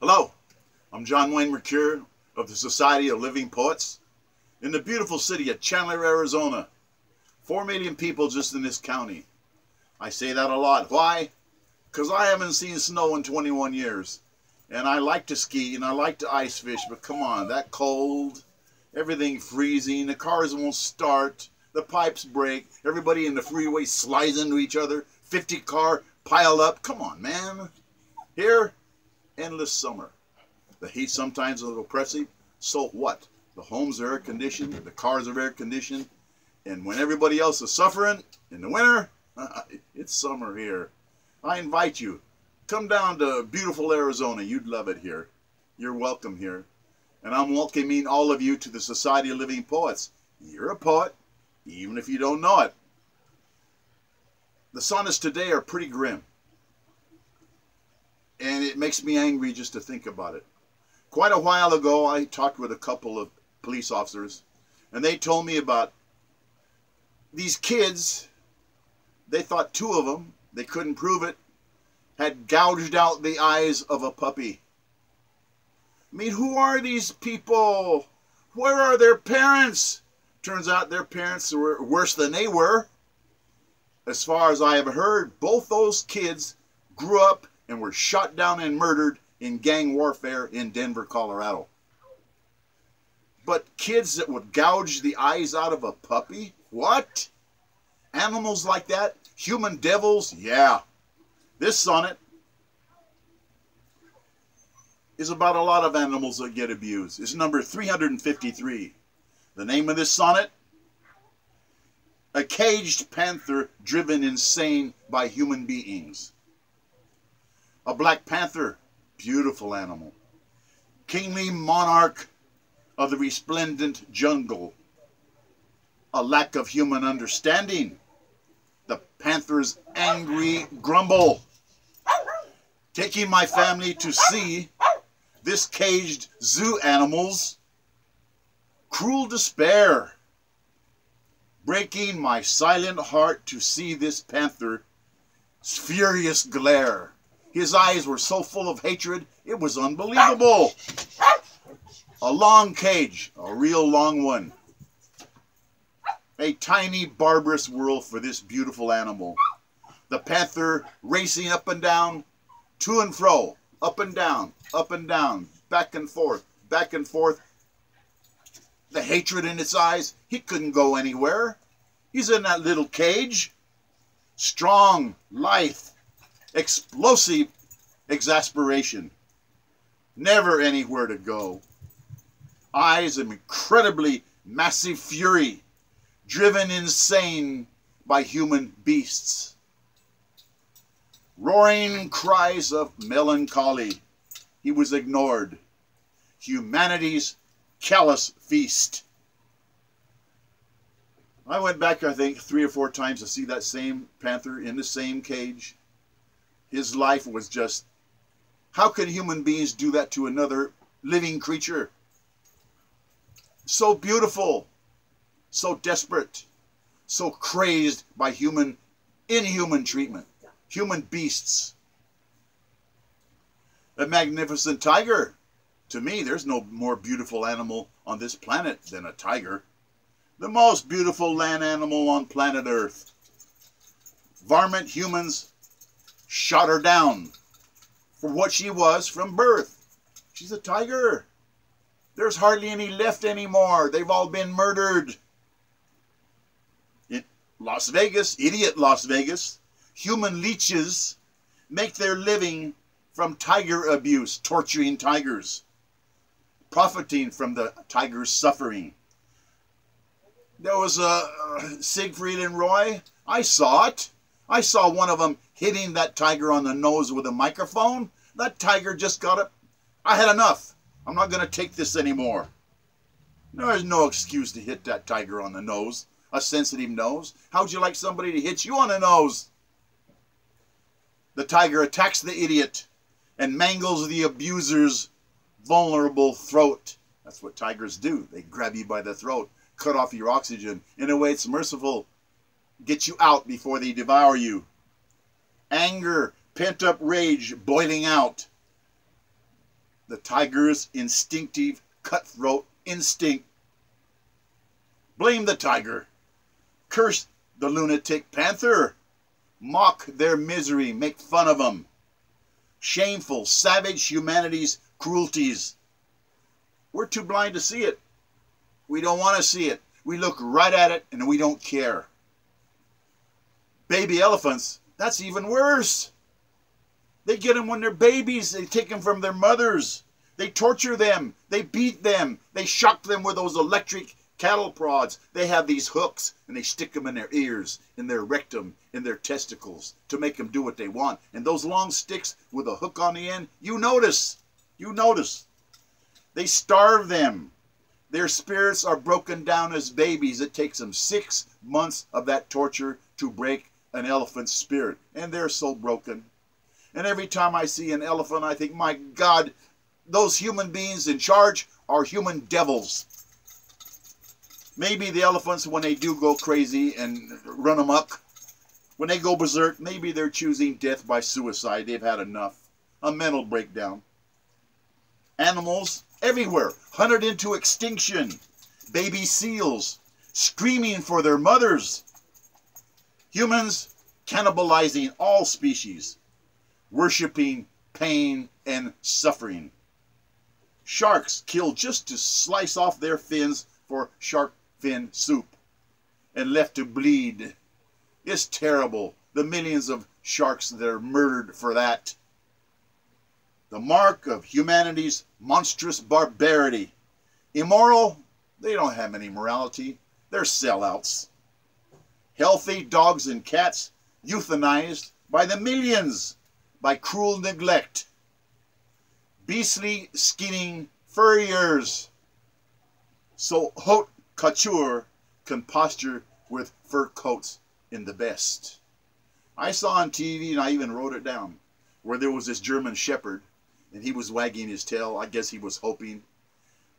Hello, I'm John Wayne Mercure of the Society of Living Poets in the beautiful city of Chandler, Arizona. 4 million people just in this county. I say that a lot. Why? Because I haven't seen snow in 21 years. And I like to ski and I like to ice fish, but come on, that cold, everything freezing, the cars won't start, the pipes break, everybody in the freeway slides into each other, 50 car piled up. Come on, man. Here, endless summer. The heat sometimes a little oppressive. So what? The homes are air conditioned, the cars are air conditioned, and when everybody else is suffering in the winter, it's summer here. I invite you, come down to beautiful Arizona. You'd love it here. You're welcome here. And I'm welcoming all of you to the Society of Living Poets. You're a poet, even if you don't know it. The sonnets today are pretty grim. And it makes me angry just to think about it. Quite a while ago, I talked with a couple of police officers, and they told me about these kids. They thought 2 of them, they couldn't prove it, had gouged out the eyes of a puppy. I mean, who are these people? Where are their parents? Turns out their parents were worse than they were. As far as I have heard, both those kids grew up and were shot down and murdered in gang warfare in Denver, Colorado. But kids that would gouge the eyes out of a puppy? What? Animals like that? Human devils? Yeah. This sonnet is about a lot of animals that get abused. It's number 353. The name of this sonnet? A caged panther driven insane by human beings. A black panther, beautiful animal. Kingly monarch of the resplendent jungle. A lack of human understanding. The panther's angry grumble. Taking my family to see this caged zoo animal's cruel despair. Breaking my silent heart to see this panther's furious glare. His eyes were so full of hatred, it was unbelievable. A long cage, a real long one. A tiny, barbarous world for this beautiful animal. The panther racing up and down, to and fro, up and down, back and forth, back and forth. The hatred in its eyes, he couldn't go anywhere. He's in that little cage. Strong, lithe, explosive exasperation. Never anywhere to go. Eyes of incredibly massive fury, driven insane by human beasts. Roaring cries of melancholy. He was ignored. Humanity's callous feast. I went back, I think, 3 or 4 times to see that same panther in the same cage. His life was just, how can human beings do that to another living creature? So beautiful, so desperate, so crazed by inhuman treatment, human beasts. A magnificent tiger. To me, there's no more beautiful animal on this planet than a tiger. The most beautiful land animal on planet Earth. Varmint humans shot her down for what she was from birth. She's a tiger. There's hardly any left anymore. They've all been murdered. In Las Vegas, idiot Las Vegas, human leeches make their living from tiger abuse, torturing tigers, profiting from the tiger's suffering. There was Siegfried and Roy. I saw it. I saw one of them hitting that tiger on the nose with a microphone. That tiger just got it. I had enough. I'm not going to take this anymore. There's no excuse to hit that tiger on the nose, a sensitive nose. How'd you like somebody to hit you on the nose? The tiger attacks the idiot and mangles the abuser's vulnerable throat. That's what tigers do. They grab you by the throat, cut off your oxygen. In a way, it's merciful. Get you out before they devour you. Anger, pent-up rage boiling out. The tiger's instinctive, cutthroat instinct. Blame the tiger. Curse the lunatic panther. Mock their misery. Make fun of them. Shameful, savage humanity's cruelties. We're too blind to see it. We don't want to see it. We look right at it and we don't care. Baby elephants, that's even worse. They get them when they're babies. They take them from their mothers. They torture them. They beat them. They shock them with those electric cattle prods. They have these hooks and they stick them in their ears, in their rectum, in their testicles to make them do what they want. And those long sticks with a hook on the end, you notice. You notice. They starve them. Their spirits are broken down as babies. It takes them 6 months of that torture to break an elephant's spirit. And they're so broken. And every time I see an elephant, I think, my God, those human beings in charge are human devils. Maybe the elephants, when they do go crazy and run amok, when they go berserk, maybe they're choosing death by suicide. They've had enough. A mental breakdown. Animals everywhere, hunted into extinction. Baby seals, screaming for their mothers. Humans cannibalizing all species, worshipping pain and suffering. Sharks killed just to slice off their fins for shark fin soup and left to bleed. It's terrible, the millions of sharks that are murdered for that. The mark of humanity's monstrous barbarity. Immoral? They don't have any morality. They're sellouts. Healthy dogs and cats euthanized by the millions by cruel neglect. Beastly skinning furriers. So haute couture can posture with fur coats in the best. I saw on TV, and I even wrote it down, where there was this German shepherd, and he was wagging his tail. I guess he was hoping.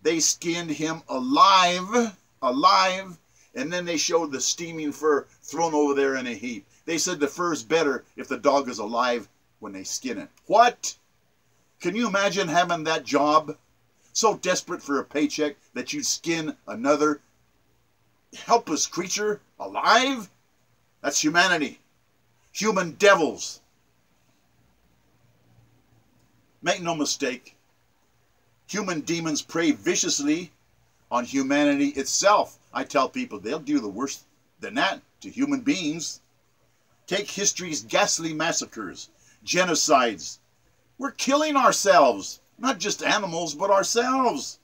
They skinned him alive, and then they showed the steaming fur thrown over there in a heap. They said the fur's better if the dog is alive when they skin it. What? Can you imagine having that job? So desperate for a paycheck that you'd skin another helpless creature alive? That's humanity. Human devils. Make no mistake, human demons prey viciously on humanity itself. I tell people they'll do the worse than that to human beings. Take history's ghastly massacres, genocides. We're killing ourselves, not just animals, but ourselves.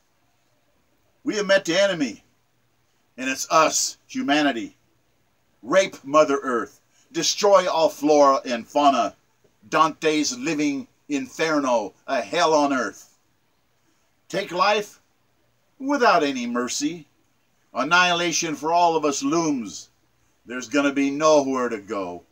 We have met the enemy, and it's us, humanity. Rape Mother Earth, destroy all flora and fauna, Dante's living inferno, a hell on earth. Take life without any mercy. Annihilation for all of us looms. There's going to be nowhere to go.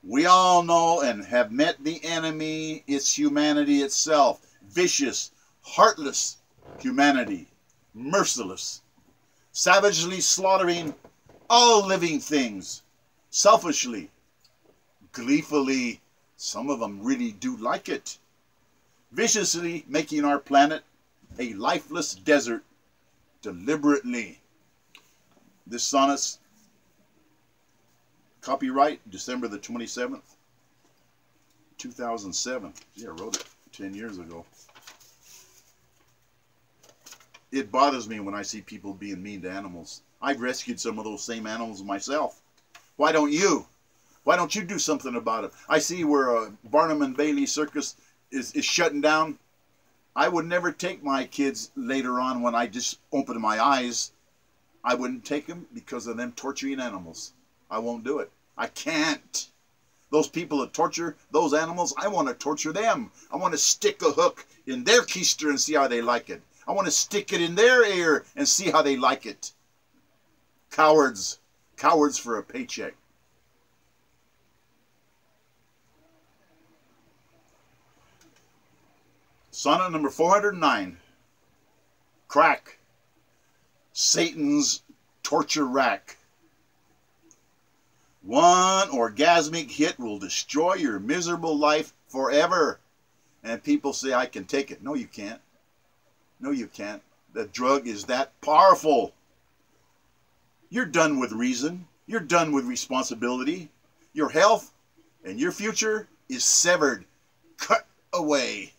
We all know and have met the enemy. It's humanity itself. Vicious, heartless humanity. Merciless. Savagely slaughtering all living things. Selfishly. Gleefully. Some of them really do like it. Viciously making our planet a lifeless desert. Deliberately. This sonnet's copyright December the 27th, 2007. Yeah, I wrote it 10 years ago. It bothers me when I see people being mean to animals. I've rescued some of those same animals myself. Why don't you? Why don't you do something about it? I see where Barnum and Bailey Circus is shutting down. I would never take my kids later on when I just open my eyes. I wouldn't take them because of them torturing animals. I won't do it. I can't. Those people that torture those animals, I want to torture them. I want to stick a hook in their keister and see how they like it. I want to stick it in their ear and see how they like it. Cowards. Cowards for a paycheck. Sonnet number 409. Crack. Satan's torture rack. One orgasmic hit will destroy your miserable life forever. And people say, I can take it. No, you can't. No, you can't. The drug is that powerful. You're done with reason. You're done with responsibility. Your health and your future is severed, cut away.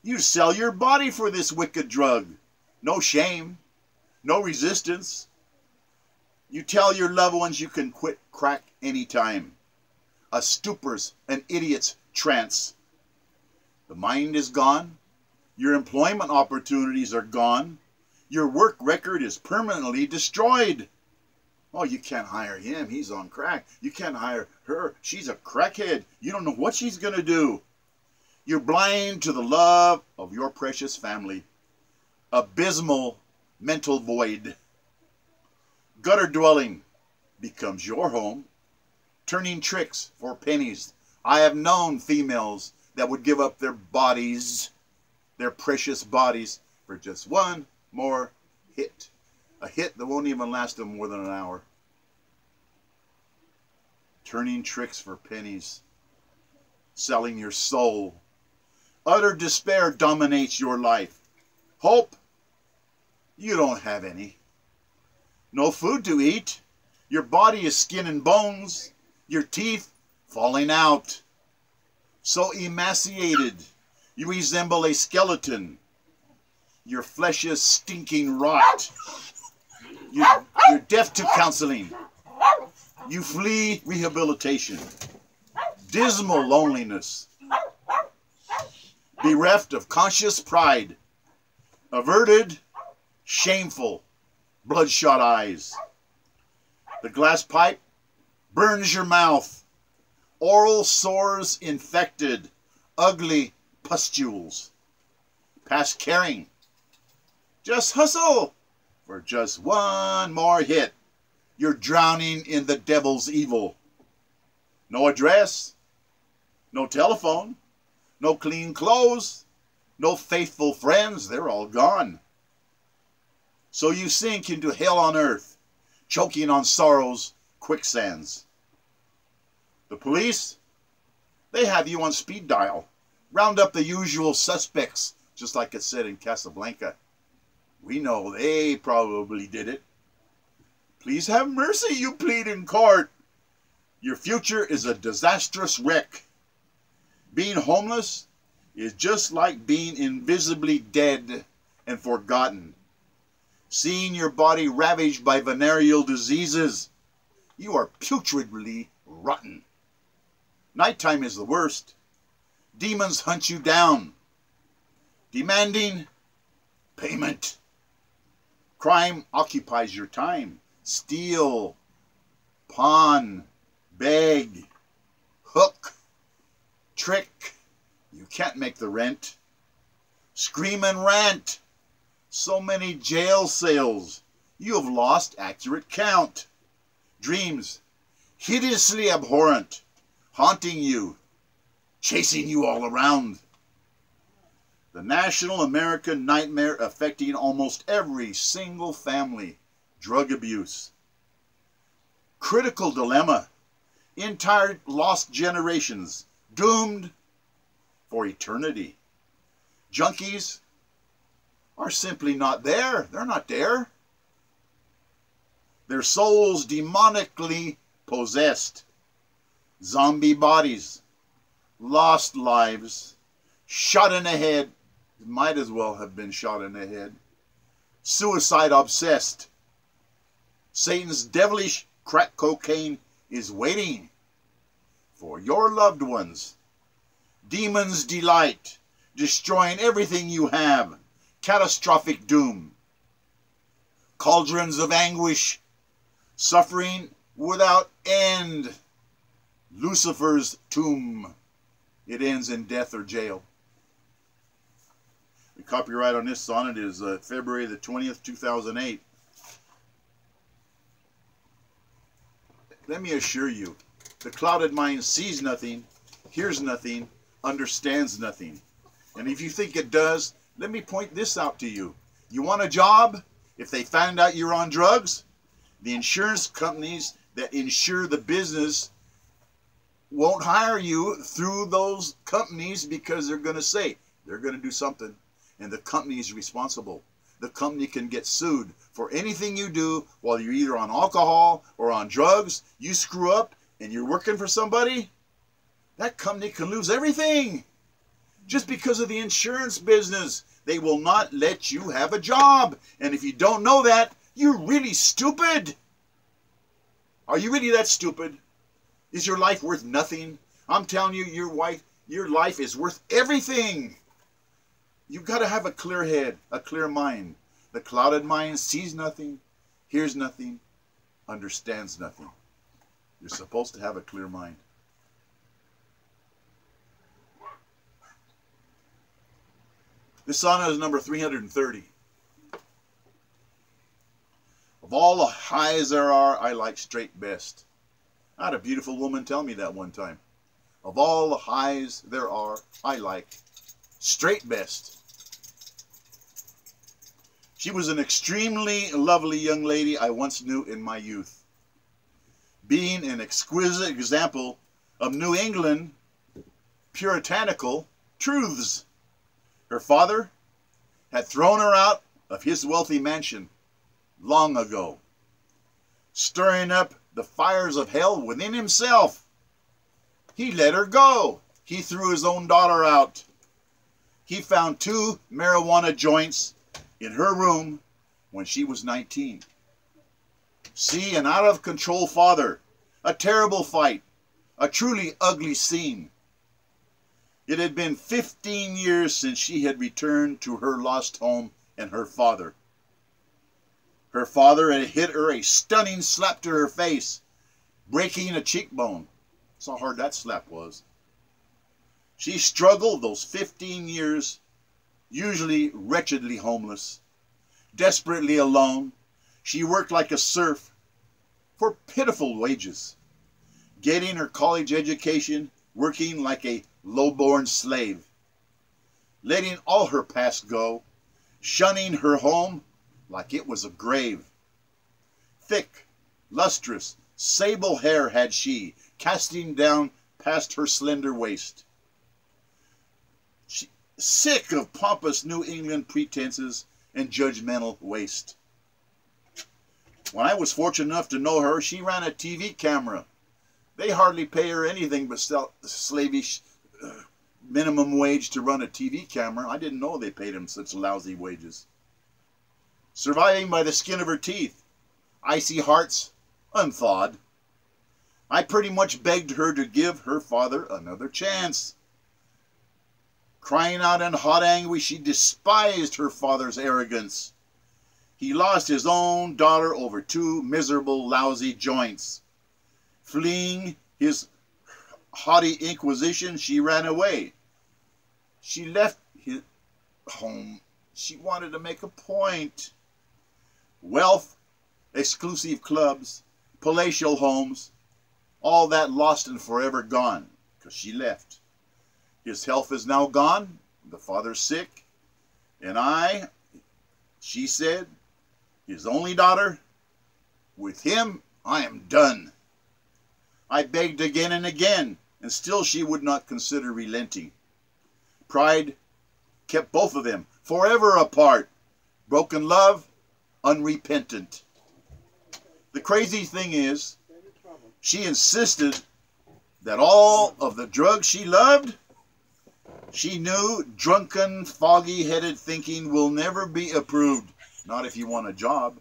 You sell your body for this wicked drug. No shame, no resistance. You tell your loved ones you can quit crack anytime. A stupor's, an idiot's trance. The mind is gone. Your employment opportunities are gone. Your work record is permanently destroyed. Oh, you can't hire him. He's on crack. You can't hire her. She's a crackhead. You don't know what she's going to do. You're blind to the love of your precious family. Abysmal mental void. Gutter dwelling becomes your home. Turning tricks for pennies. I have known females that would give up their bodies, their precious bodies, for just one more hit. A hit that won't even last them more than an hour. Turning tricks for pennies. Selling your soul. Utter despair dominates your life. Hope? You don't have any. No food to eat. Your body is skin and bones. Your teeth falling out. So emaciated, you resemble a skeleton. Your flesh is stinking rot. You're deaf to counseling. You flee rehabilitation. Dismal loneliness. Bereft of conscious pride. Averted, shameful, bloodshot eyes. The glass pipe burns your mouth. Oral sores infected. Ugly pustules. Past caring. Just hustle for just one more hit. You're drowning in the devil's evil. No address. No telephone. No clean clothes. No faithful friends. They're all gone. So you sink into hell on earth, choking on sorrow's quicksands. The police, they have you on speed dial. Round up the usual suspects, just like it said in Casablanca. We know they probably did it. Please have mercy, you plead in court. Your future is a disastrous wreck. Being homeless is just like being invisibly dead and forgotten. Seeing your body ravaged by venereal diseases, you are putridly rotten. Nighttime is the worst. Demons hunt you down, demanding payment. Crime occupies your time. Steal, pawn, beg, hook, trick. You can't make the rent. Scream and rant. So many jail cells. You have lost accurate count. Dreams, hideously abhorrent, haunting you, chasing you all around. The national American nightmare affecting almost every single family. Drug abuse. Critical dilemma. Entire lost generations doomed for eternity. Junkies are simply not there. They're not there. Their souls demonically possessed. Zombie bodies. Lost lives. Shot in the head. Might as well have been shot in the head. Suicide obsessed. Satan's devilish crack cocaine is waiting for your loved ones. Demons delight, destroying everything you have. Catastrophic doom. Cauldrons of anguish, suffering without end. Lucifer's tomb. It ends in death or jail. The copyright on this sonnet is February the 20th, 2008. Let me assure you, the clouded mind sees nothing, hears nothing, understands nothing. And if you think it does, let me point this out to you. You want a job? If they find out you're on drugs, the insurance companies that insure the business won't hire you through those companies because they're going to say they're going to do something, and the company is responsible. The company can get sued for anything you do while you're either on alcohol or on drugs. You screw up and you're working for somebody, that company can lose everything just because of the insurance business. They will not let you have a job. And if you don't know that, you're really stupid. Are you really that stupid? Is your life worth nothing? I'm telling you, your life is worth everything. You've got to have a clear head, a clear mind. The clouded mind sees nothing, hears nothing, understands nothing. You're supposed to have a clear mind. This sauna is number 330. Of all the highs there are, I like straight best. I had a beautiful woman tell me that one time. Of all the highs there are, I like straight best. She was an extremely lovely young lady I once knew in my youth. Being an exquisite example of New England puritanical truths. Her father had thrown her out of his wealthy mansion long ago, stirring up the fires of hell within himself. He let her go. He threw his own daughter out. He found 2 marijuana joints in her room when she was 19. See, an out-of-control father, a terrible fight, a truly ugly scene. It had been 15 years since she had returned to her lost home and her father. Her father had hit her a stunning slap to her face, breaking a cheekbone. That's how hard that slap was. She struggled those 15 years, usually wretchedly homeless, desperately alone. She worked like a serf for pitiful wages, getting her college education, working like a low-born slave, letting all her past go, shunning her home like it was a grave. Thick, lustrous, sable hair had she, casting down past her slender waist. She, sick of pompous New England pretenses and judgmental waste. When I was fortunate enough to know her, she ran a TV camera. They hardly pay her anything but slavish minimum wage to run a TV camera. I didn't know they paid him such lousy wages. Surviving by the skin of her teeth, icy hearts unthawed. I pretty much begged her to give her father another chance. Crying out in hot anguish, she despised her father's arrogance. He lost his own daughter over 2 miserable, lousy joints. Fleeing his haughty inquisition, she ran away. She left his home. She wanted to make a point. Wealth, exclusive clubs, palatial homes, all that lost and forever gone, because she left. His health is now gone. The father's sick. And she said, his only daughter, with him, I am done. I begged again and again, and still she would not consider relenting. Pride kept both of them forever apart. Broken love, unrepentant. The crazy thing is, she insisted that all of the drugs she loved, she knew drunken, foggy-headed thinking will never be approved, not if you want a job.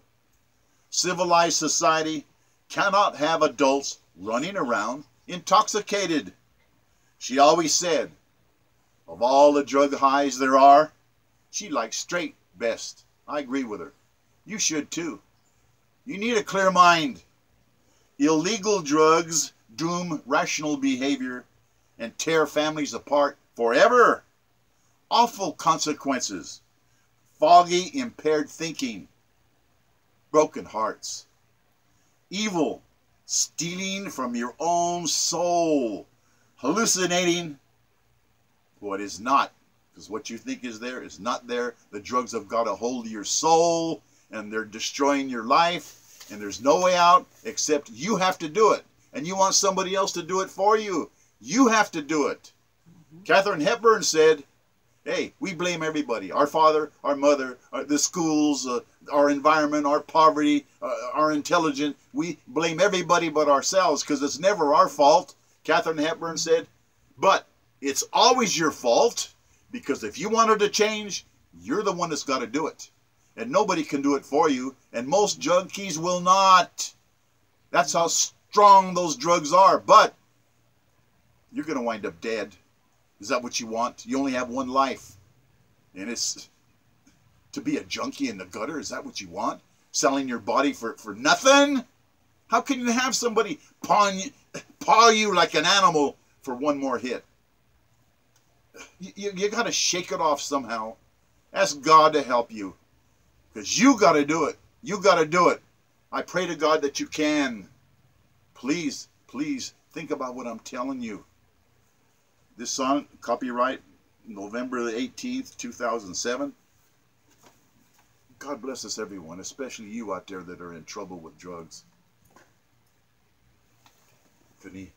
Civilized society cannot have adults running around intoxicated. She always said, of all the drug highs there are, she likes straight best. I agree with her. You should too. You need a clear mind. Illegal drugs doom rational behavior and tear families apart forever. Awful consequences. Foggy, impaired thinking. Broken hearts. Evil, stealing from your own soul. Hallucinating what is not. Because what you think is there is not there. The drugs have got a hold of your soul and they're destroying your life. And there's no way out except you have to do it. And you want somebody else to do it for you. You have to do it. Katharine Hepburn said, hey, we blame everybody. Our father, our mother, the schools, our environment, our poverty, our intelligence. We blame everybody but ourselves because it's never our fault. Katharine Hepburn said, but it's always your fault because if you wanted to change, you're the one that's got to do it. And nobody can do it for you. And most junkies will not. That's how strong those drugs are. But you're going to wind up dead. Is that what you want? You only have one life. And it's to be a junkie in the gutter. Is that what you want? Selling your body for nothing? How can you have somebody paw you like an animal for one more hit? You got to shake it off somehow. Ask God to help you. Because you got to do it. You got to do it. I pray to God that you can. Please, please think about what I'm telling you. This song, copyright November the 18th, 2007. God bless us everyone, especially you out there that are in trouble with drugs. If any